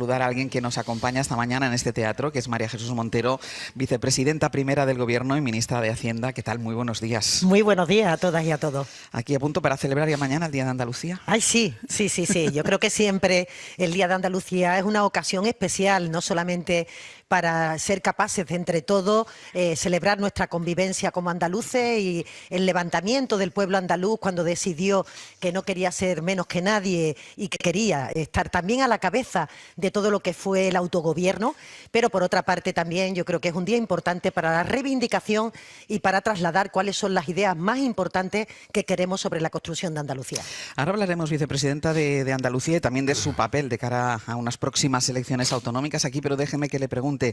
saludar a alguien que nos acompaña esta mañana en este teatro, que es María Jesús Montero, vicepresidenta primera del Gobierno y ministra de Hacienda. ¿Qué tal? Muy buenos días. Muy buenos días a todas y a todos. Aquí a punto para celebrar ya mañana el Día de Andalucía. Ay, sí. Yo creo que siempre el Día de Andalucía es una ocasión especial, no solamente para ser capaces de, entre todos, celebrar nuestra convivencia como andaluces y el levantamiento del pueblo andaluz cuando decidió que no quería ser menos que nadie y que quería estar también a la cabeza de todo lo que fue el autogobierno, pero por otra parte también yo creo que es un día importante para la reivindicación y para trasladar cuáles son las ideas más importantes que queremos sobre la construcción de Andalucía. Ahora hablaremos, vicepresidenta, de Andalucía y también de su papel de cara a unas próximas elecciones autonómicas aquí, pero déjeme que le pregunte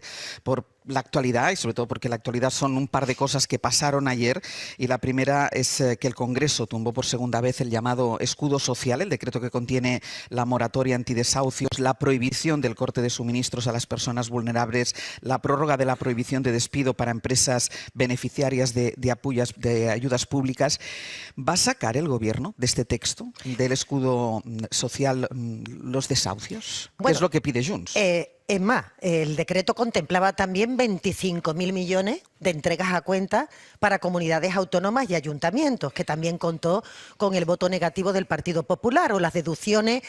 por la actualidad y sobre todo porque la actualidad son un par de cosas que pasaron ayer, y la primera es que el Congreso tumbó por segunda vez el llamado escudo social, el decreto que contiene la moratoria antidesahucios, la prohibición del corte de suministros a las personas vulnerables, la prórroga de la prohibición de despido para empresas beneficiarias de ayudas públicas. ¿Va a sacar el Gobierno de este texto del escudo social los desahucios? Bueno, ¿Qué es lo que pide Junts? Es más, el decreto contemplaba también 25.000 millones de entregas a cuenta para comunidades autónomas y ayuntamientos, que también contó con el voto negativo del Partido Popular, o las deducciones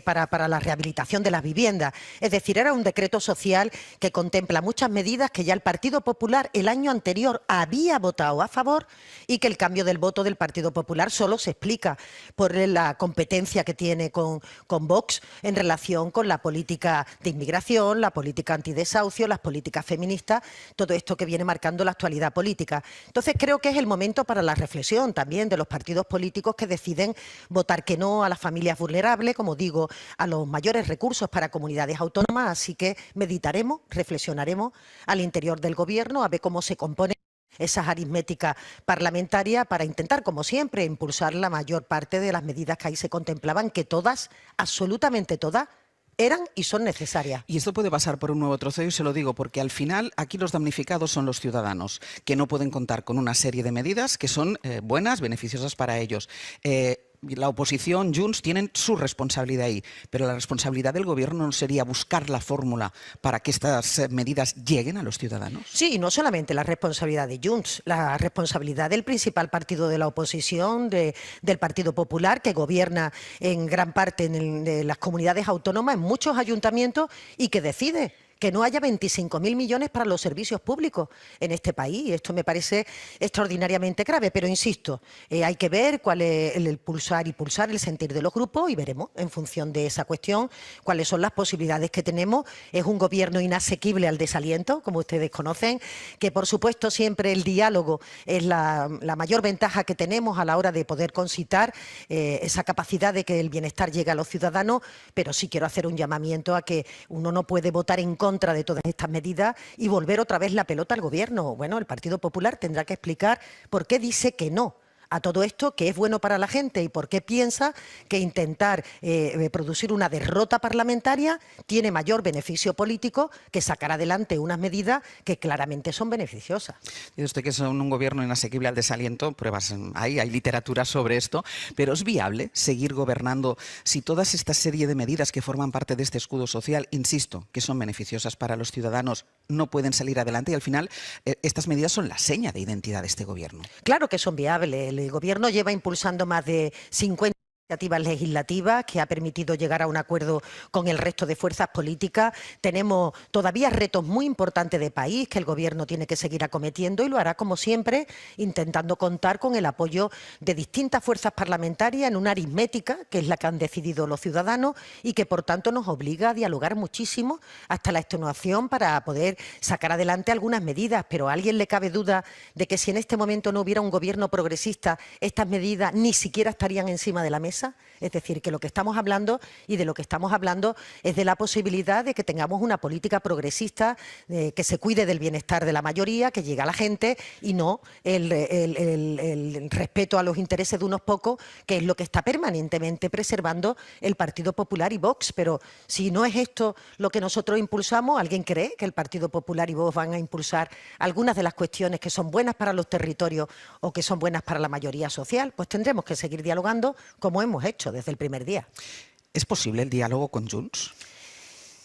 para la rehabilitación de las viviendas. Es decir, era un decreto social que contempla muchas medidas que ya el Partido Popular el año anterior había votado a favor, y que el cambio del voto del Partido Popular solo se explica por la competencia que tiene con Vox en relación con la política de inmigración, la política antidesahucio, las políticas feministas, todo esto que viene marcando la actualidad política. Entonces creo que es el momento para la reflexión también de los partidos políticos que deciden votar que no a las familias vulnerables, como digo, a los mayores recursos para comunidades autónomas. Así que meditaremos, reflexionaremos al interior del Gobierno a ver cómo se compone esas aritméticas parlamentarias para intentar, como siempre, impulsar la mayor parte de las medidas que ahí se contemplaban, que todas, absolutamente todas, eran y son necesarias. Y esto puede pasar por un nuevo trocedo, y se lo digo porque al final aquí los damnificados son los ciudadanos, que no pueden contar con una serie de medidas que son buenas, beneficiosas para ellos. La oposición, Junts, tienen su responsabilidad ahí, pero la responsabilidad del Gobierno no sería buscar la fórmula para que estas medidas lleguen a los ciudadanos. Sí, y no solamente la responsabilidad de Junts, la responsabilidad del principal partido de la oposición, del Partido Popular, que gobierna en gran parte de las comunidades autónomas, en muchos ayuntamientos, y que decide que no haya 25.000 millones para los servicios públicos en este país. Esto me parece extraordinariamente grave, pero insisto, hay que ver cuál es el pulsar el sentir de los grupos, y veremos en función de esa cuestión cuáles son las posibilidades que tenemos. Es un Gobierno inasequible al desaliento, como ustedes conocen, que por supuesto siempre el diálogo es la mayor ventaja que tenemos a la hora de poder concitar esa capacidad de que el bienestar llegue a los ciudadanos, pero sí quiero hacer un llamamiento a que uno no puede votar en contra de todas estas medidas y volver otra vez la pelota al Gobierno. Bueno, el Partido Popular tendrá que explicar por qué dice que no a todo esto, que es bueno para la gente, y por qué piensa que intentar producir una derrota parlamentaria tiene mayor beneficio político que sacar adelante unas medidas que claramente son beneficiosas. Dice usted que son un Gobierno inasequible al desaliento, pruebas hay literatura sobre esto, pero ¿es viable seguir gobernando si todas esta serie de medidas que forman parte de este escudo social, insisto, que son beneficiosas para los ciudadanos, no pueden salir adelante? Y al final estas medidas son la seña de identidad de este Gobierno. Claro que son viables. El Gobierno lleva impulsando más de 50 iniciativas legislativas que ha permitido llegar a un acuerdo con el resto de fuerzas políticas. Tenemos todavía retos muy importantes de país que el Gobierno tiene que seguir acometiendo, y lo hará, como siempre, intentando contar con el apoyo de distintas fuerzas parlamentarias en una aritmética que es la que han decidido los ciudadanos y que, por tanto, nos obliga a dialogar muchísimo hasta la extenuación para poder sacar adelante algunas medidas. Pero ¿a alguien le cabe duda de que si en este momento no hubiera un Gobierno progresista, estas medidas ni siquiera estarían encima de la mesa? Es decir, que lo que estamos hablando y de lo que estamos hablando es de la posibilidad de que tengamos una política progresista que se cuide del bienestar de la mayoría, que llegue a la gente, y no el respeto a los intereses de unos pocos, que es lo que está permanentemente preservando el Partido Popular y Vox. Pero si no es esto lo que nosotros impulsamos, ¿alguien cree que el Partido Popular y Vox van a impulsar algunas de las cuestiones que son buenas para los territorios o que son buenas para la mayoría social? Pues tendremos que seguir dialogando como hemos hecho desde el primer día. ¿Es posible el diálogo con Junts?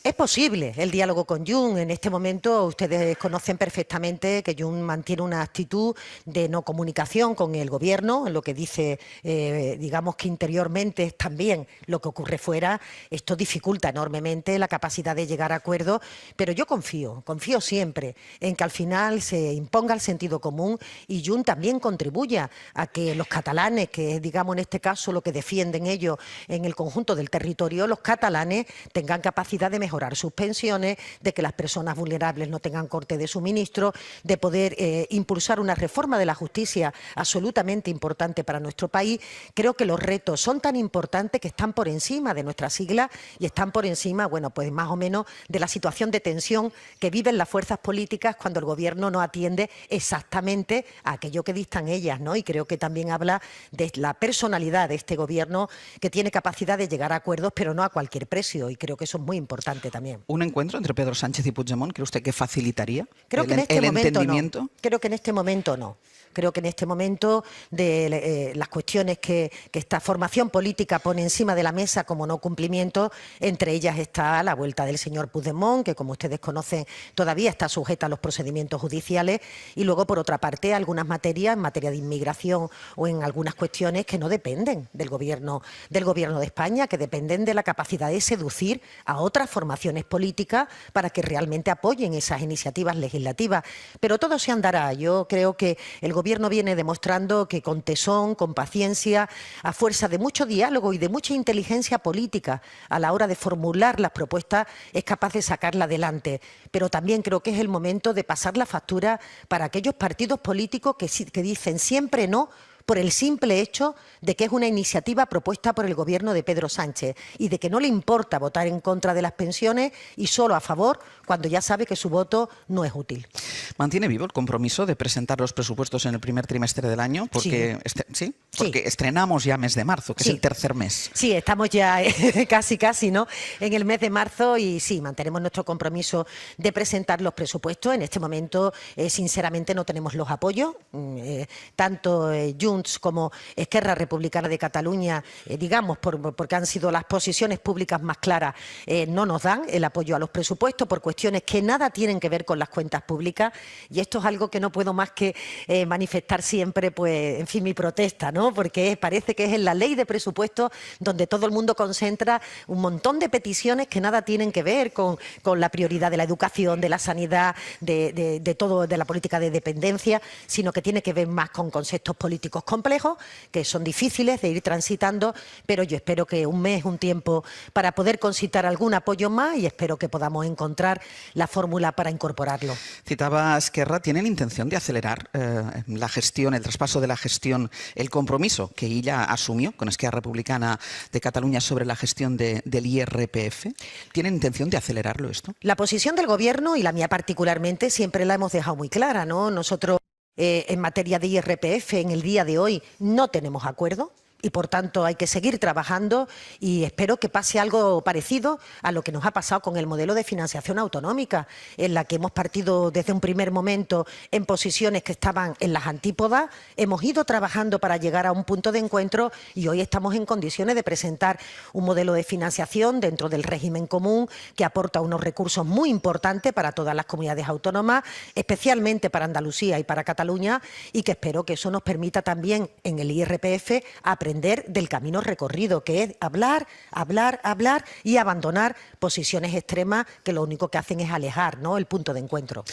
Es posible el diálogo con Junts. En este momento ustedes conocen perfectamente que Junts mantiene una actitud de no comunicación con el Gobierno, en lo que dice, digamos que interiormente es también lo que ocurre fuera. Esto dificulta enormemente la capacidad de llegar a acuerdos, pero yo confío siempre en que al final se imponga el sentido común y Junts también contribuya a que los catalanes, que es, digamos, en este caso lo que defienden ellos en el conjunto del territorio, los catalanes tengan capacidad de mejorar sus pensiones, de que las personas vulnerables no tengan corte de suministro, de poder impulsar una reforma de la justicia absolutamente importante para nuestro país. Creo que los retos son tan importantes que están por encima de nuestras siglas y están por encima, bueno, pues más o menos de la situación de tensión que viven las fuerzas políticas cuando el Gobierno no atiende exactamente a aquello que dictan ellas, ¿no? Y creo que también habla de la personalidad de este Gobierno, que tiene capacidad de llegar a acuerdos, pero no a cualquier precio, y creo que eso es muy importante también. ¿Un encuentro entre Pedro Sánchez y Puigdemont cree usted que facilitaría Creo que en este momento entendimiento? no. Creo que en este momento no. Creo que en este momento de las cuestiones que esta formación política pone encima de la mesa como no cumplimiento, entre ellas está la vuelta del señor Puigdemont, que como ustedes conocen todavía está sujeta a los procedimientos judiciales, y luego por otra parte algunas materias, en materia de inmigración o en algunas cuestiones que no dependen del Gobierno de España, que dependen de la capacidad de seducir a otras formaciones políticas para que realmente apoyen esas iniciativas legislativas. Pero todo se andará. Yo creo que el Gobierno viene demostrando que con tesón, con paciencia, a fuerza de mucho diálogo y de mucha inteligencia política a la hora de formular las propuestas, es capaz de sacarla adelante. Pero también creo que es el momento de pasar la factura para aquellos partidos políticos que dicen siempre no, por el simple hecho de que es una iniciativa propuesta por el Gobierno de Pedro Sánchez y de que no le importa votar en contra de las pensiones y solo a favor cuando ya sabe que su voto no es útil. ¿Mantiene vivo el compromiso de presentar los presupuestos en el primer trimestre del año? Porque, sí. Porque estrenamos ya mes de marzo, que es el tercer mes. Sí, estamos ya casi, ¿no?, en el mes de marzo, y sí, mantenemos nuestro compromiso de presentar los presupuestos. En este momento, sinceramente, no tenemos los apoyos. Tanto Junts como Esquerra Republicana de Cataluña, digamos, porque han sido las posiciones públicas más claras, no nos dan el apoyo a los presupuestos por cuestiones que nada tienen que ver con las cuentas públicas, y esto es algo que no puedo más que manifestar siempre, pues, en fin, mi protesta, ¿no? Porque parece que es en la ley de presupuestos donde todo el mundo concentra un montón de peticiones que nada tienen que ver con la prioridad de la educación, de la sanidad, de todo, de la política de dependencia, sino que tiene que ver más con conceptos políticos complejos, que son difíciles de ir transitando, pero yo espero que un mes es un tiempo para poder concitar algún apoyo más, y espero que podamos encontrar la fórmula para incorporarlo. Citaba a Esquerra, ¿tienen intención de acelerar la gestión, el traspaso de la gestión, el compromiso que ella asumió con Esquerra Republicana de Cataluña sobre la gestión del IRPF? ¿Tienen intención de acelerarlo esto? La posición del Gobierno, y la mía particularmente, siempre la hemos dejado muy clara, ¿no? Nosotros en materia de IRPF en el día de hoy no tenemos acuerdo. Y, por tanto, hay que seguir trabajando, y espero que pase algo parecido a lo que nos ha pasado con el modelo de financiación autonómica, en la que hemos partido desde un primer momento en posiciones que estaban en las antípodas, hemos ido trabajando para llegar a un punto de encuentro, y hoy estamos en condiciones de presentar un modelo de financiación dentro del régimen común que aporta unos recursos muy importantes para todas las comunidades autónomas, especialmente para Andalucía y para Cataluña, y que espero que eso nos permita también en el IRPF aprender del camino recorrido, que es hablar y abandonar posiciones extremas que lo único que hacen es alejar, ¿no?, el punto de encuentro.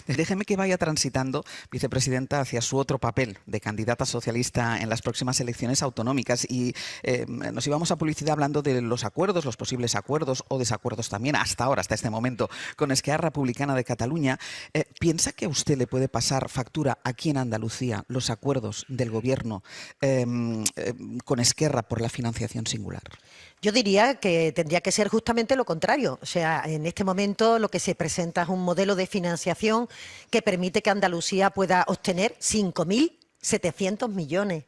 Déjeme que vaya transitando, vicepresidenta, hacia su otro papel de candidata socialista en las próximas elecciones autonómicas, y nos íbamos a publicidad hablando de los acuerdos, los posibles acuerdos o desacuerdos también, hasta ahora, hasta este momento, con Esquerra Republicana de Cataluña. ¿Piensa que a usted le puede pasar factura aquí en Andalucía los acuerdos del Gobierno con Esquerra por la financiación singular? Yo diría que tendría que ser justamente lo contrario. O sea, en este momento lo que se presenta es un modelo de financiación que permite que Andalucía pueda obtener 5.700 millones.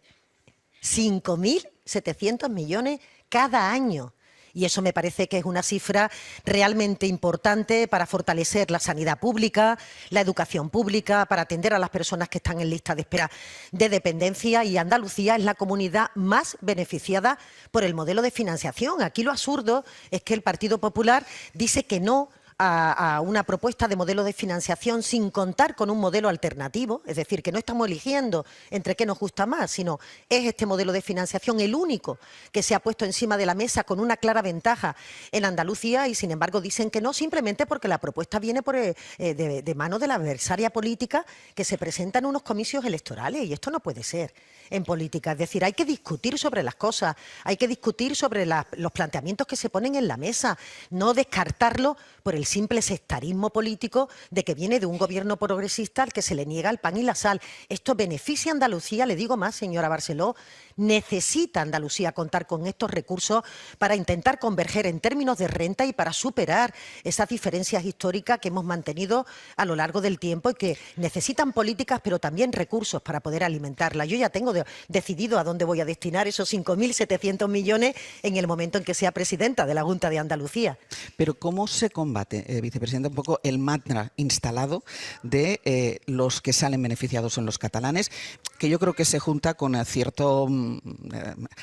5.700 millones cada año. Y eso me parece que es una cifra realmente importante para fortalecer la sanidad pública, la educación pública, para atender a las personas que están en lista de espera de dependencia. Y Andalucía es la comunidad más beneficiada por el modelo de financiación. Aquí lo absurdo es que el Partido Popular dice que no a una propuesta de modelo de financiación sin contar con un modelo alternativo, es decir, que no estamos eligiendo entre qué nos gusta más, sino es este modelo de financiación el único que se ha puesto encima de la mesa con una clara ventaja en Andalucía y, sin embargo, dicen que no, simplemente porque la propuesta viene de mano de la adversaria política que se presenta en unos comicios electorales, y esto no puede ser en política. Es decir, hay que discutir sobre las cosas, hay que discutir sobre los planteamientos que se ponen en la mesa, no descartarlo por el simple sectarismo político de que viene de un gobierno progresista al que se le niega el pan y la sal. Esto beneficia a Andalucía, le digo más, señora Barceló, necesita Andalucía contar con estos recursos para intentar converger en términos de renta y para superar esas diferencias históricas que hemos mantenido a lo largo del tiempo y que necesitan políticas, pero también recursos para poder alimentarlas. Yo ya tengo decidido a dónde voy a destinar esos 5.700 millones en el momento en que sea presidenta de la Junta de Andalucía. Pero ¿cómo se combate, vicepresidenta, un poco el mantra instalado de los que salen beneficiados son los catalanes, que yo creo que se junta con cierto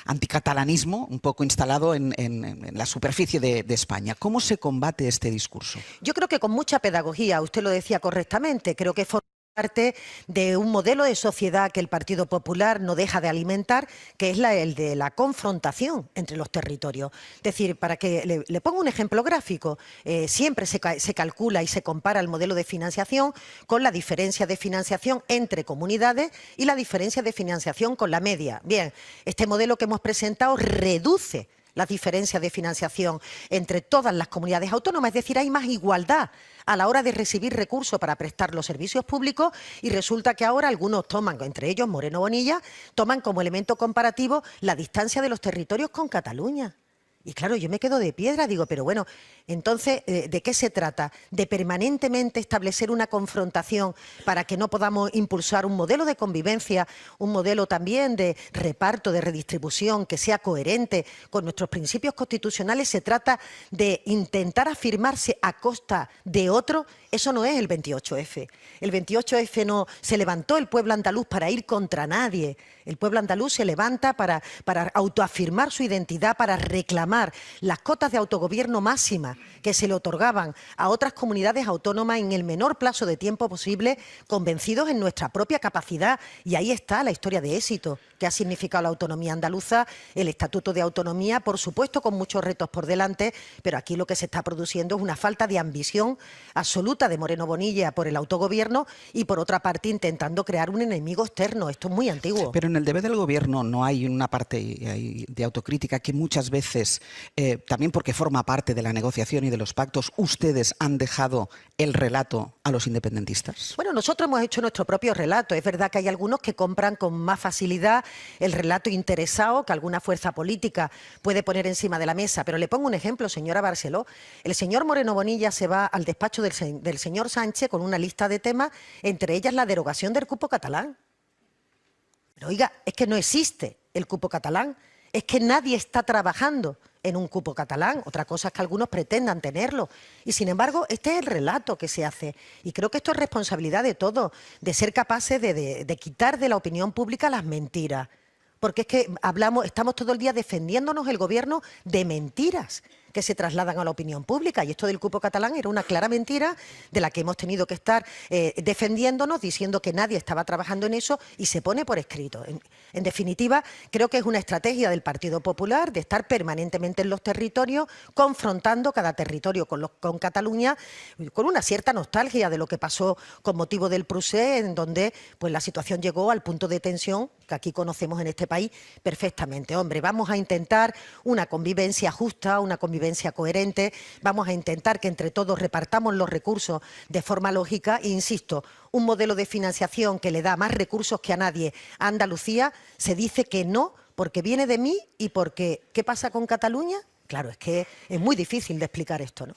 anticatalanismo un poco instalado en la superficie de España? ¿Cómo se combate este discurso? Yo creo que con mucha pedagogía, usted lo decía correctamente, creo que parte de un modelo de sociedad que el Partido Popular no deja de alimentar, que es el de la confrontación entre los territorios. Es decir, para que le ponga un ejemplo gráfico, siempre se calcula y se compara el modelo de financiación con la diferencia de financiación entre comunidades y la diferencia de financiación con la media. Bien, este modelo que hemos presentado reduce las diferencias de financiación entre todas las comunidades autónomas, es decir, hay más igualdad a la hora de recibir recursos para prestar los servicios públicos, y resulta que ahora algunos toman, entre ellos Moreno Bonilla, toman como elemento comparativo la distancia de los territorios con Cataluña. Y claro, yo me quedo de piedra, digo, pero bueno, entonces, ¿de qué se trata? ¿De permanentemente establecer una confrontación para que no podamos impulsar un modelo de convivencia, un modelo también de reparto, de redistribución, que sea coherente con nuestros principios constitucionales? ¿Se trata de intentar afirmarse a costa de otro? Eso no es el 28F. El 28F no se levantó el pueblo andaluz para ir contra nadie. El pueblo andaluz se levanta para autoafirmar su identidad, para reclamar las cotas de autogobierno máximas que se le otorgaban a otras comunidades autónomas en el menor plazo de tiempo posible, convencidos en nuestra propia capacidad. Y ahí está la historia de éxito que ha significado la autonomía andaluza, el Estatuto de Autonomía, por supuesto con muchos retos por delante, pero aquí lo que se está produciendo es una falta de ambición absoluta de Moreno Bonilla por el autogobierno y, por otra parte, intentando crear un enemigo externo. Esto es muy antiguo. Pero en el deber del gobierno no hay una parte de autocrítica que muchas veces, también porque forma parte de la negociación y de los pactos, ustedes han dejado el relato a los independentistas. Bueno, nosotros hemos hecho nuestro propio relato. Es verdad que hay algunos que compran con más facilidad el relato interesado que alguna fuerza política puede poner encima de la mesa. Pero le pongo un ejemplo, señora Barceló. El señor Moreno Bonilla se va al despacho del señor Sánchez con una lista de temas, entre ellas la derogación del cupo catalán. Pero oiga, es que no existe el cupo catalán, es que nadie está trabajando en un cupo catalán. Otra cosa es que algunos pretendan tenerlo. Y sin embargo, este es el relato que se hace. Y creo que esto es responsabilidad de todos, de ser capaces de quitar de la opinión pública las mentiras. Porque es que estamos todo el día defendiéndonos el gobierno de mentiras que se trasladan a la opinión pública. Y esto del cupo catalán era una clara mentira de la que hemos tenido que estar defendiéndonos, diciendo que nadie estaba trabajando en eso, y se pone por escrito. En definitiva, creo que es una estrategia del Partido Popular de estar permanentemente en los territorios, confrontando cada territorio con Cataluña, con una cierta nostalgia de lo que pasó con motivo del procés, en donde pues, la situación llegó al punto de tensión que aquí conocemos en este país perfectamente. Hombre, vamos a intentar una convivencia justa, una convivencia coherente, vamos a intentar que entre todos repartamos los recursos de forma lógica e, insisto, un modelo de financiación que le da más recursos que a nadie a Andalucía, se dice que no porque viene de mí y porque ¿qué pasa con Cataluña? Claro, es que es muy difícil de explicar esto, ¿no?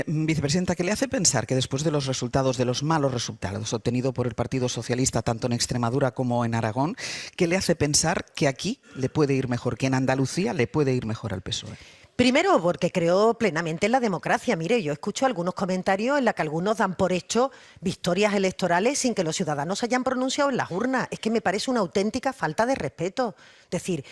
Vicepresidenta, ¿qué le hace pensar que después de los resultados, de los malos resultados obtenidos por el Partido Socialista, tanto en Extremadura como en Aragón, qué le hace pensar que aquí le puede ir mejor, que en Andalucía le puede ir mejor al PSOE? Primero, porque creo plenamente en la democracia. Mire, yo escucho algunos comentarios en los que algunos dan por hecho victorias electorales sin que los ciudadanos hayan pronunciado en las urnas. Es que me parece una auténtica falta de respeto. Es decir,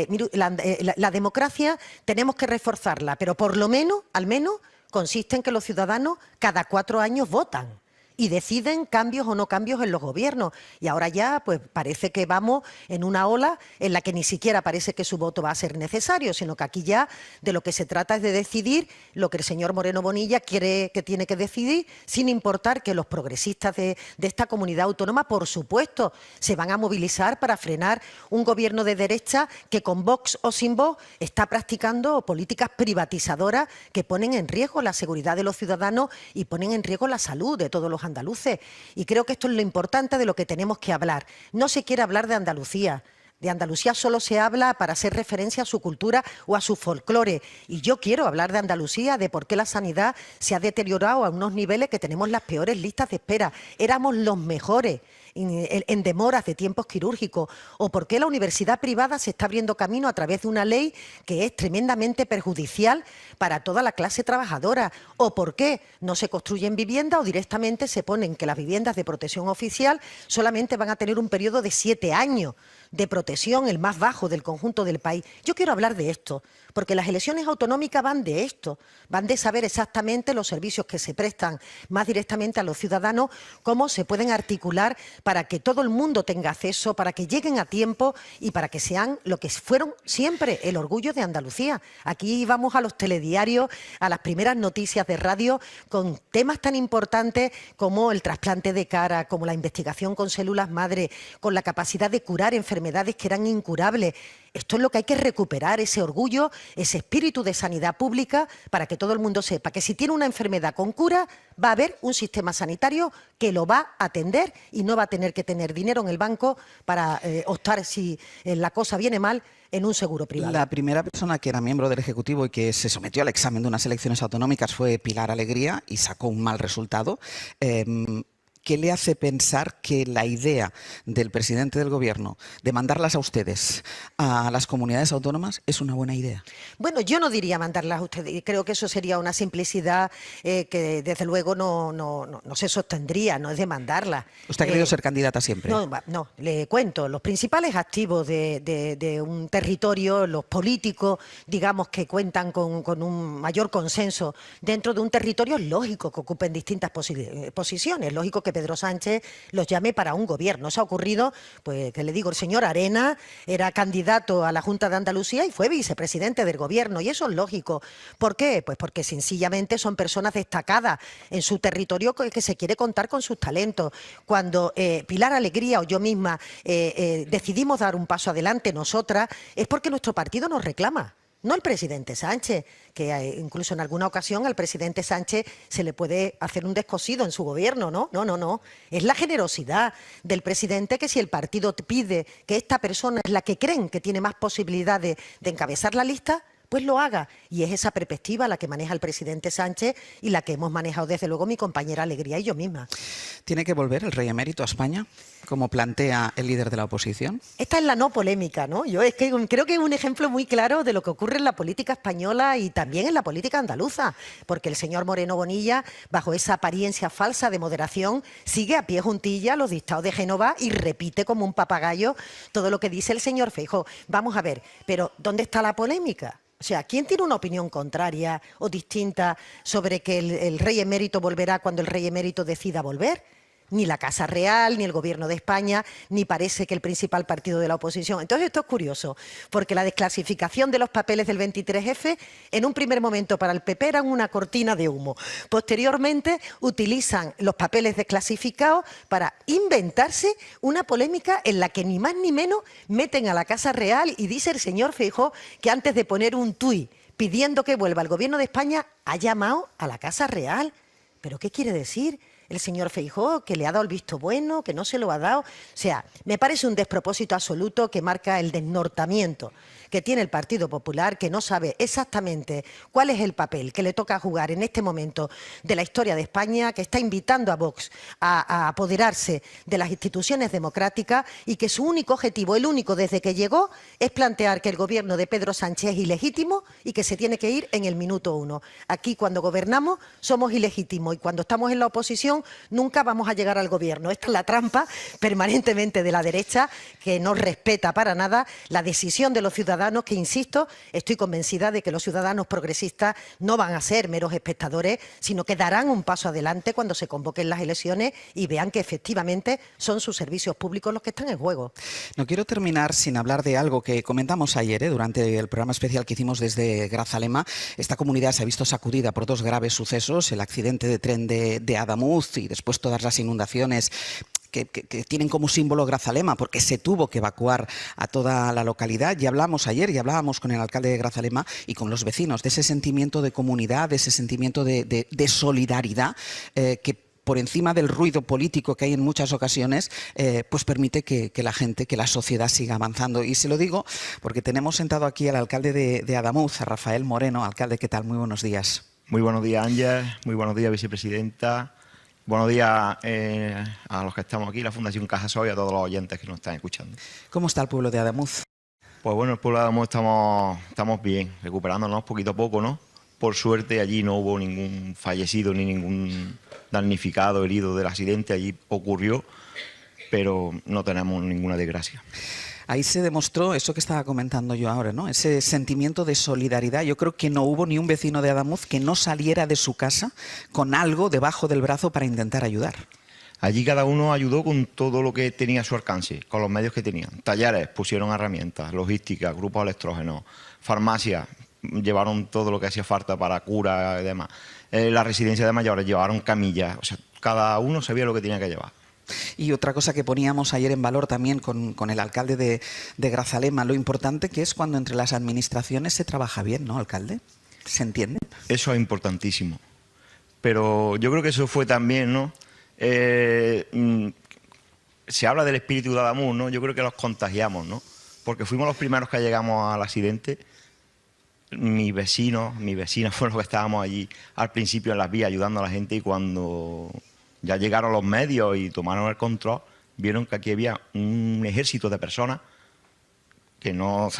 mire, la democracia tenemos que reforzarla, pero por lo menos, al menos, consiste en que los ciudadanos cada 4 años votan y deciden cambios o no cambios en los gobiernos. Y ahora ya pues parece que vamos en una ola en la que ni siquiera parece que su voto va a ser necesario, sino que aquí ya de lo que se trata es de decidir lo que el señor Moreno Bonilla quiere que tiene que decidir, sin importar que los progresistas de esta comunidad autónoma, por supuesto, se van a movilizar para frenar un gobierno de derecha que con Vox o sin Vox está practicando políticas privatizadoras que ponen en riesgo la seguridad de los ciudadanos y ponen en riesgo la salud de todos los andaluces. Y creo que esto es lo importante de lo que tenemos que hablar. No se quiere hablar de Andalucía. De Andalucía solo se habla para hacer referencia a su cultura o a su folclore. Y yo quiero hablar de Andalucía, de por qué la sanidad se ha deteriorado a unos niveles que tenemos las peores listas de espera. Éramos los mejores en demoras de tiempos quirúrgicos, o por qué la universidad privada se está abriendo camino a través de una ley que es tremendamente perjudicial para toda la clase trabajadora, o por qué no se construyen viviendas o directamente se ponen que las viviendas de protección oficial solamente van a tener un periodo de 7 años de protección, el más bajo del conjunto del país. Yo quiero hablar de esto, porque las elecciones autonómicas van de esto, van de saber exactamente los servicios que se prestan más directamente a los ciudadanos, cómo se pueden articular para que todo el mundo tenga acceso, para que lleguen a tiempo y para que sean lo que fueron siempre, el orgullo de Andalucía. Aquí vamos a los telediarios, a las primeras noticias de radio, con temas tan importantes como el trasplante de cara, como la investigación con células madre, con la capacidad de curar enfermedades que eran incurables. Esto es lo que hay que recuperar, ese orgullo, ese espíritu de sanidad pública, para que todo el mundo sepa que si tiene una enfermedad con cura, va a haber un sistema sanitario que lo va a atender y no va a tener que tener dinero en el banco para optar, si la cosa viene mal, en un seguro privado. La primera persona que era miembro del Ejecutivo y que se sometió al examen de unas elecciones autonómicas fue Pilar Alegría y sacó un mal resultado. ¿Qué le hace pensar que la idea del presidente del Gobierno de mandarlas a ustedes, a las comunidades autónomas, es una buena idea? Bueno, yo no diría mandarlas a ustedes. Creo que eso sería una simplicidad que desde luego no se sostendría, no es de mandarlas. ¿Usted ha querido ser candidata siempre? No, le cuento. Los principales activos de un territorio, los políticos, digamos, que cuentan con un mayor consenso dentro de un territorio, es lógico que ocupen distintas posiciones. Es lógico que Pedro Sánchez los llame para un gobierno. Eso ha ocurrido, pues, que le digo, el señor Arena era candidato a la Junta de Andalucía y fue vicepresidente del gobierno, y eso es lógico. ¿Por qué? Pues porque sencillamente son personas destacadas en su territorio que se quiere contar con sus talentos. Cuando Pilar Alegría o yo misma decidimos dar un paso adelante nosotras, es porque nuestro partido nos reclama. No el presidente Sánchez, que incluso en alguna ocasión al presidente Sánchez se le puede hacer un descosido en su gobierno, ¿no? No. Es la generosidad del presidente, que si el partido pide que esta persona es la que creen que tiene más posibilidades de encabezar la lista, pues lo haga. Y es esa perspectiva la que maneja el presidente Sánchez y la que hemos manejado desde luego mi compañera Alegría y yo misma. ¿Tiene que volver el rey emérito a España, como plantea el líder de la oposición? Esta es la no polémica, ¿no? Yo es que creo que es un ejemplo muy claro de lo que ocurre en la política española y también en la política andaluza, porque el señor Moreno Bonilla, bajo esa apariencia falsa de moderación, sigue a pie juntilla los dictados de Génova y repite como un papagayo todo lo que dice el señor Feijóo. Vamos a ver, pero ¿dónde está la polémica? O sea, ¿quién tiene una opinión contraria o distinta sobre que el rey emérito volverá cuando el rey emérito decida volver? Ni la Casa Real, ni el Gobierno de España, ni parece que el principal partido de la oposición. Entonces esto es curioso, porque la desclasificación de los papeles del 23F, en un primer momento para el PP eran una cortina de humo. Posteriormente utilizan los papeles desclasificados para inventarse una polémica en la que ni más ni menos meten a la Casa Real, y dice el señor Feijóo que antes de poner un tuit pidiendo que vuelva el Gobierno de España ha llamado a la Casa Real. ¿Pero qué quiere decir? el señor Feijóo, que le ha dado el visto bueno, que no se lo ha dado. O sea, me parece un despropósito absoluto que marca el desnortamiento que tiene el Partido Popular, que no sabe exactamente cuál es el papel que le toca jugar en este momento de la historia de España, que está invitando a Vox a apoderarse de las instituciones democráticas y que su único objetivo, el único desde que llegó, es plantear que el gobierno de Pedro Sánchez es ilegítimo y que se tiene que ir en el minuto 1. Aquí, cuando gobernamos, somos ilegítimos y cuando estamos en la oposición nunca vamos a llegar al gobierno. Esta es la trampa permanentemente de la derecha, que no respeta para nada la decisión de los ciudadanos, que, insisto, estoy convencida de que los ciudadanos progresistas no van a ser meros espectadores, sino que darán un paso adelante cuando se convoquen las elecciones y vean que efectivamente son sus servicios públicos los que están en juego. No quiero terminar sin hablar de algo que comentamos ayer, durante el programa especial que hicimos desde Grazalema. Esta comunidad se ha visto sacudida por dos graves sucesos: el accidente de tren de Adamuz y después todas las inundaciones que tienen como símbolo Grazalema, porque se tuvo que evacuar a toda la localidad. Y hablamos ayer, y hablábamos con el alcalde de Grazalema y con los vecinos, de ese sentimiento de comunidad, de ese sentimiento de solidaridad, que por encima del ruido político que hay en muchas ocasiones, pues permite que la gente, que la sociedad siga avanzando. Y se lo digo porque tenemos sentado aquí al alcalde de Adamuz, a Rafael Moreno. Alcalde, ¿qué tal? Muy buenos días. Muy buenos días, Ángel. Muy buenos días, vicepresidenta. Buenos días a los que estamos aquí, la Fundación Cajasol, y a todos los oyentes que nos están escuchando. ¿Cómo está el pueblo de Adamuz? Pues bueno, el pueblo de Adamuz estamos bien, recuperándonos poquito a poco, ¿no? Por suerte allí no hubo ningún fallecido ni ningún damnificado, herido del accidente. Allí ocurrió, pero no tenemos ninguna desgracia. Ahí se demostró eso que estaba comentando yo ahora, ¿no? Ese sentimiento de solidaridad. Yo creo que no hubo ni un vecino de Adamuz que no saliera de su casa con algo debajo del brazo para intentar ayudar. Allí cada uno ayudó con todo lo que tenía a su alcance, con los medios que tenían. Talleres, pusieron herramientas, logística, grupos electrógenos, farmacias, llevaron todo lo que hacía falta para cura y demás. La residencia de mayores llevaron camillas. O sea, cada uno sabía lo que tenía que llevar. Y otra cosa que poníamos ayer en valor también con el alcalde de Grazalema, lo importante que es cuando entre las administraciones se trabaja bien, ¿no, alcalde? ¿Se entiende? Eso es importantísimo. Pero yo creo que eso fue también, ¿no? Se habla del espíritu de Adamuz, ¿no? Yo creo que los contagiamos, ¿no? Porque fuimos los primeros que llegamos al accidente. Mis vecinas fueron los que estábamos allí al principio en las vías ayudando a la gente, y cuando ya llegaron los medios y tomaron el control, vieron que aquí había un ejército de personas que no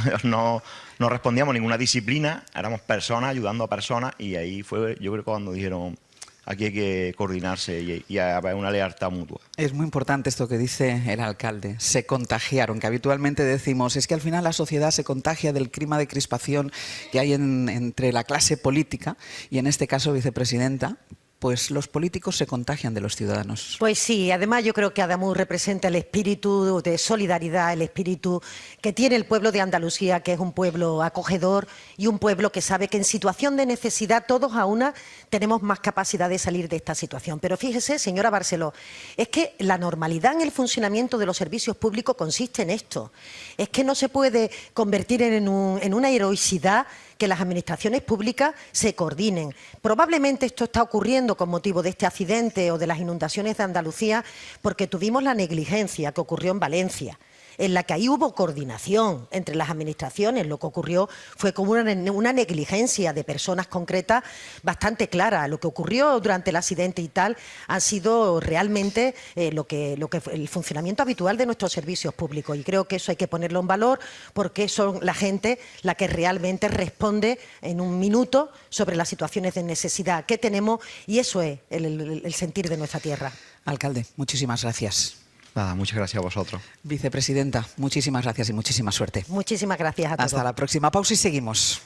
respondíamos a ninguna disciplina, éramos personas ayudando a personas, y ahí fue, yo creo, cuando dijeron: aquí hay que coordinarse y haber una lealtad mutua. Es muy importante esto que dice el alcalde, se contagiaron, que habitualmente decimos, es que al final la sociedad se contagia del clima de crispación que hay entre la clase política, y en este caso, vicepresidenta, pues los políticos se contagian de los ciudadanos. Pues sí, además yo creo que Adamuz representa el espíritu de solidaridad, el espíritu que tiene el pueblo de Andalucía, que es un pueblo acogedor y un pueblo que sabe que en situación de necesidad todos a una tenemos más capacidad de salir de esta situación. Pero fíjese, señora Barceló, es que la normalidad en el funcionamiento de los servicios públicos consiste en esto. Es que no se puede convertir en una heroicidad que las administraciones públicas se coordinen. Probablemente esto está ocurriendo con motivo de este accidente o de las inundaciones de Andalucía porque tuvimos la negligencia que ocurrió en Valencia, en la que ahí hubo coordinación entre las administraciones. Lo que ocurrió fue como una negligencia de personas concretas bastante clara. Lo que ocurrió durante el accidente y tal ha sido realmente lo que el funcionamiento habitual de nuestros servicios públicos, y creo que eso hay que ponerlo en valor porque son la gente la que realmente responde en un minuto sobre las situaciones de necesidad que tenemos, y eso es el sentir de nuestra tierra. Alcalde, muchísimas gracias. Nada, muchas gracias a vosotros. Vicepresidenta, muchísimas gracias y muchísima suerte. Muchísimas gracias a todos. Hasta la próxima pausa y seguimos.